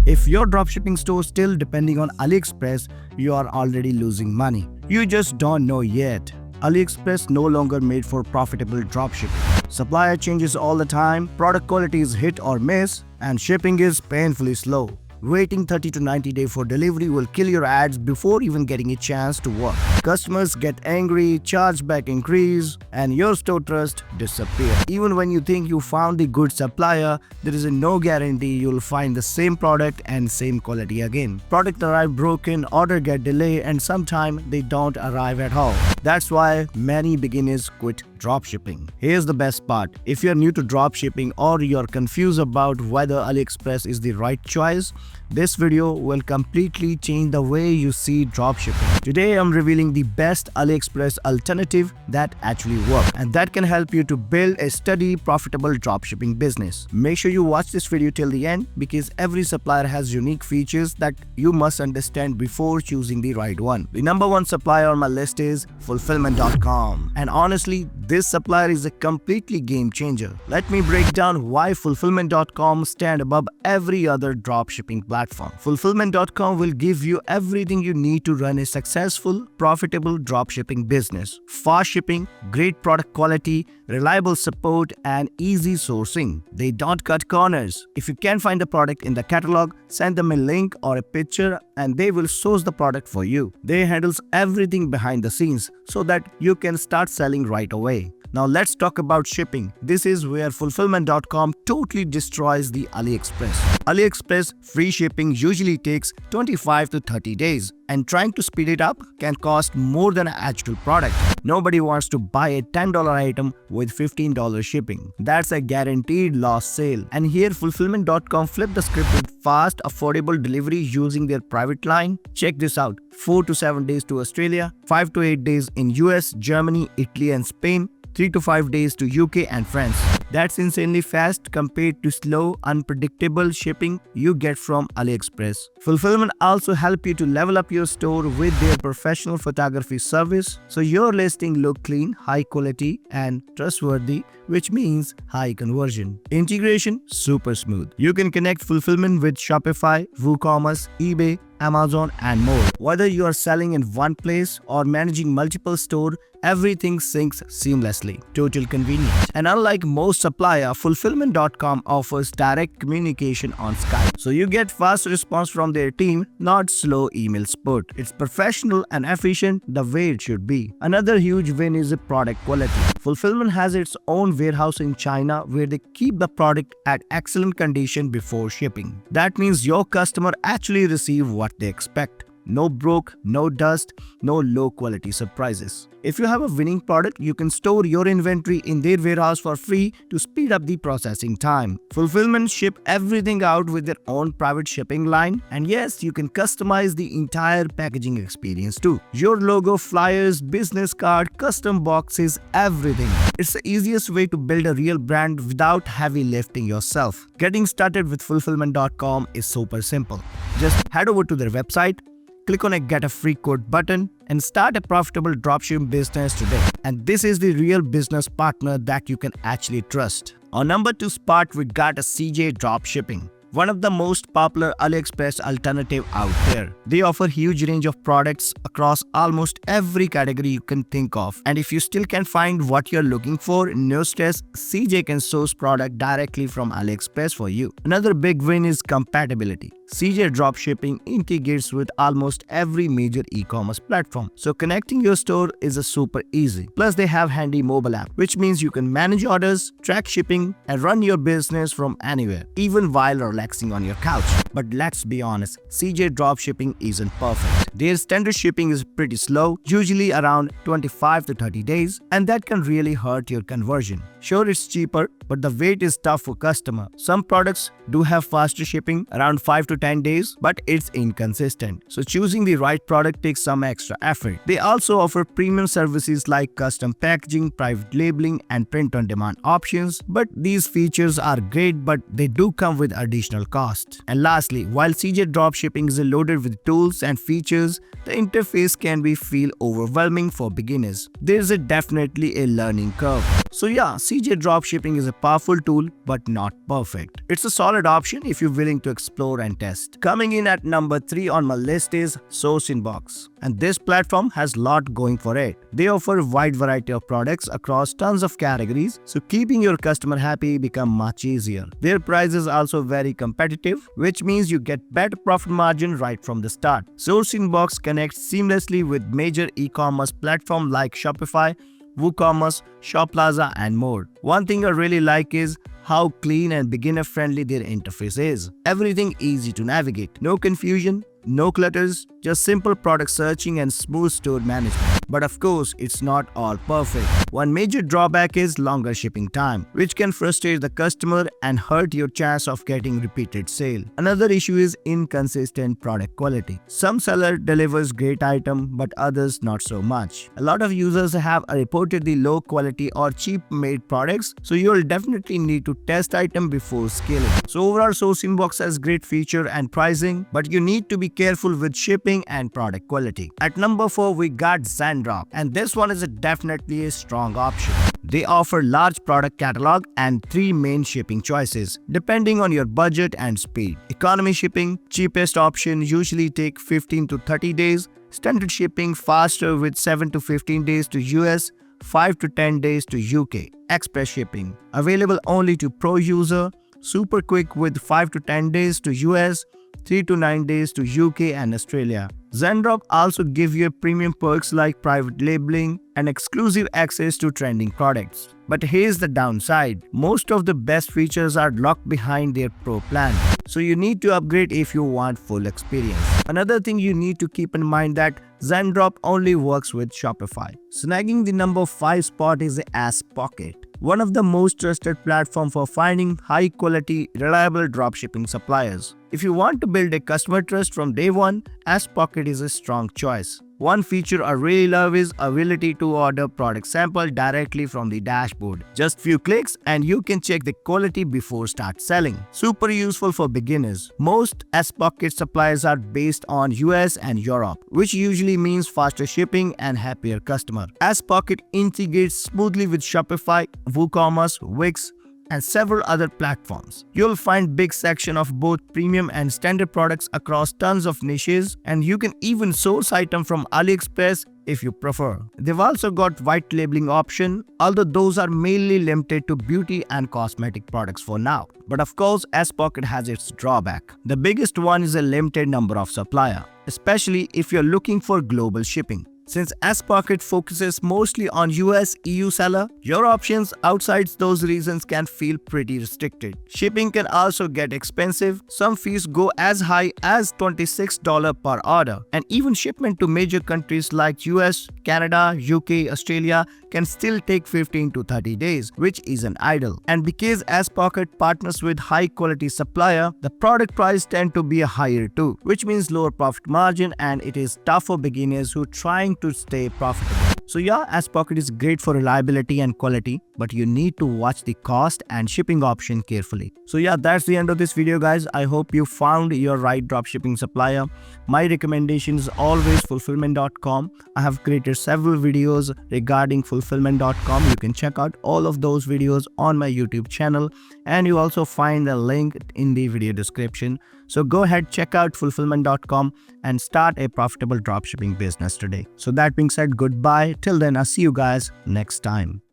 If your dropshipping store is still depending on AliExpress, you are already losing money. You just don't know yet. AliExpress no longer made for profitable dropshipping. Supplier changes all the time, product quality is hit or miss, and shipping is painfully slow. Waiting 30 to 90 days for delivery will kill your ads before even getting a chance to work. Customers get angry, chargeback increase, and your store trust disappears. Even when you think you found the good supplier, there is no guarantee you'll find the same product and same quality again. Product arrive broken, order get delayed, and sometimes they don't arrive at all. That's why many beginners quit dropshipping. Here's the best part. If you're new to dropshipping or you're confused about whether AliExpress is the right choice, this video will completely change the way you see dropshipping. Today I'm revealing the best AliExpress alternative that actually works and that can help you to build a steady, profitable dropshipping business. Make sure you watch this video till the end because every supplier has unique features that you must understand before choosing the right one. The number one supplier on my list is Fulfillman.com, and honestly, this supplier is a completely game changer. Let me break down why Fulfillman.com stands above every other dropshipping platform. Fulfillman.com will give you everything you need to run a successful, profitable dropshipping business. Fast shipping, great product quality, reliable support, and easy sourcing. They don't cut corners. If you can't find the product in the catalog, send them a link or a picture and they will source the product for you. They handles everything behind the scenes so that you can start selling right away. Now let's talk about shipping. This is where Fulfillman.com totally destroys the AliExpress. AliExpress free shipping usually takes 25 to 30 days, and trying to speed it up can cost more than an actual product. Nobody wants to buy a $10 item with $15 shipping. That's a guaranteed lost sale. And here Fulfillman.com flipped the script with fast, affordable delivery using their private line. Check this out. 4 to 7 days to Australia, 5 to 8 days in US, Germany, Italy and Spain, 3 to 5 days to UK and France. That's insanely fast compared to slow, unpredictable shipping you get from AliExpress. Fulfillment also help you to level up your store with their professional photography service, so your listing look clean, high quality and trustworthy, which means high conversion. Integration super smooth. You can connect Fulfillment with Shopify, WooCommerce, eBay, Amazon and more. Whether you are selling in one place or managing multiple stores, everything syncs seamlessly. Total convenience. And unlike most supplier, Fulfillment.com offers direct communication on Skype. So you get fast response from their team, not slow email support. It's professional and efficient the way it should be. Another huge win is the product quality. Fulfillment has its own warehouse in China where they keep the product at excellent condition before shipping. That means your customer actually receive what they expect. No broke, no dust, no low quality surprises. If you have a winning product, you can store your inventory in their warehouse for free to speed up the processing time. Fulfillment ship everything out with their own private shipping line, and yes, you can customize the entire packaging experience too. Your logo, flyers, business card, custom boxes, everything. It's the easiest way to build a real brand without heavy lifting yourself. Getting started with Fulfillment.com is super simple. Just head over to their website, click on a get a free code button and start a profitable dropshipping business today. And this is the real business partner that you can actually trust. On number 2 spot, we got a CJ Dropshipping, one of the most popular AliExpress alternative out there. They offer huge range of products across almost every category you can think of. And if you still can't find what you're looking for, no stress, CJ can source product directly from AliExpress for you. Another big win is compatibility. CJ Dropshipping integrates with almost every major e-commerce platform, so connecting your store is a super easy. Plus they have handy mobile app, which means you can manage orders, track shipping and run your business from anywhere, even while relaxing on your couch. But let's be honest, CJ Dropshipping isn't perfect. Their standard shipping is pretty slow, usually around 25 to 30 days, and that can really hurt your conversion. Sure, it's cheaper, but the wait is tough for customer. Some products do have faster shipping, around 5 to 10 days, but it's inconsistent. So choosing the right product takes some extra effort. They also offer premium services like custom packaging, private labeling, and print-on-demand options. But these features are great, but they do come with additional cost. And lastly, while CJ Dropshipping is loaded with tools and features, the interface can feel overwhelming for beginners. There's definitely a learning curve. So yeah, CJ Dropshipping is a powerful tool but not perfect. It's a solid option if you're willing to explore and test. Coming in at number 3 on my list is SourcinBox. And this platform has a lot going for it. They offer a wide variety of products across tons of categories, so keeping your customer happy becomes much easier. Their prices are also very competitive, which means you get better profit margin right from the start. SourcinBox connects seamlessly with major e-commerce platforms like Shopify, WooCommerce, ShopPlaza, and more. One thing I really like is how clean and beginner-friendly their interface is. Everything easy to navigate. No confusion, no clutters, just simple product searching and smooth store management. But of course, it's not all perfect. One major drawback is longer shipping time, which can frustrate the customer and hurt your chance of getting repeated sale. Another issue is inconsistent product quality. Some seller delivers great item, but others not so much. A lot of users have reported the low quality or cheap made products, so you'll definitely need to test item before scaling. So overall, SourcinBox has great feature and pricing, but you need to be careful with shipping and product quality. At number 4, we got Zendrop, and this one is definitely a strong option. They offer large product catalog and 3 main shipping choices, depending on your budget and speed. Economy shipping, cheapest option, usually take 15 to 30 days. Standard shipping, faster with 7 to 15 days to US, 5 to 10 days to UK. Express shipping, available only to pro user. Super quick with 5 to 10 days to US, 3 to 9 days to UK and Australia. Zendrop also gives you premium perks like private labeling and exclusive access to trending products. But here's the downside. Most of the best features are locked behind their pro plan, so you need to upgrade if you want full experience. Another thing you need to keep in mind that Zendrop only works with Shopify. Snagging the number 5 spot is Spocket, one of the most trusted platforms for finding high-quality, reliable dropshipping suppliers. If you want to build a customer trust from day one, Spocket is a strong choice. One feature I really love is ability to order product sample directly from the dashboard. Just few clicks and you can check the quality before start selling. Super useful for beginners. Most Spocket suppliers are based on US and Europe, which usually means faster shipping and happier customer. Spocket integrates smoothly with Shopify, WooCommerce, Wix, and several other platforms. You'll find big section of both premium and standard products across tons of niches, and you can even source item from AliExpress if you prefer. They've also got white labeling option, although those are mainly limited to beauty and cosmetic products for now. But of course, Spocket has its drawback. The biggest one is a limited number of supplier, especially if you're looking for global shipping. Since Spocket focuses mostly on US EU seller, your options outside those regions can feel pretty restricted. Shipping can also get expensive. Some fees go as high as $26 per order, and even shipment to major countries like US, Canada, UK, Australia can still take 15 to 30 days, which isn't ideal. And because Spocket partners with high quality supplier, the product price tend to be higher too, which means lower profit margin, and it is tough for beginners who are trying to stay profitable. So yeah, Spocket is great for reliability and quality, but you need to watch the cost and shipping option carefully. So yeah, that's the end of this video, guys. I hope you found your right dropshipping supplier. My recommendation is always Fulfillman.com. I have created several videos regarding Fulfillman.com. You can check out all of those videos on my YouTube channel, and you also find the link in the video description. So go ahead, check out Fulfillman.com and start a profitable dropshipping business today. So that being said, goodbye. Till then, I'll see you guys next time.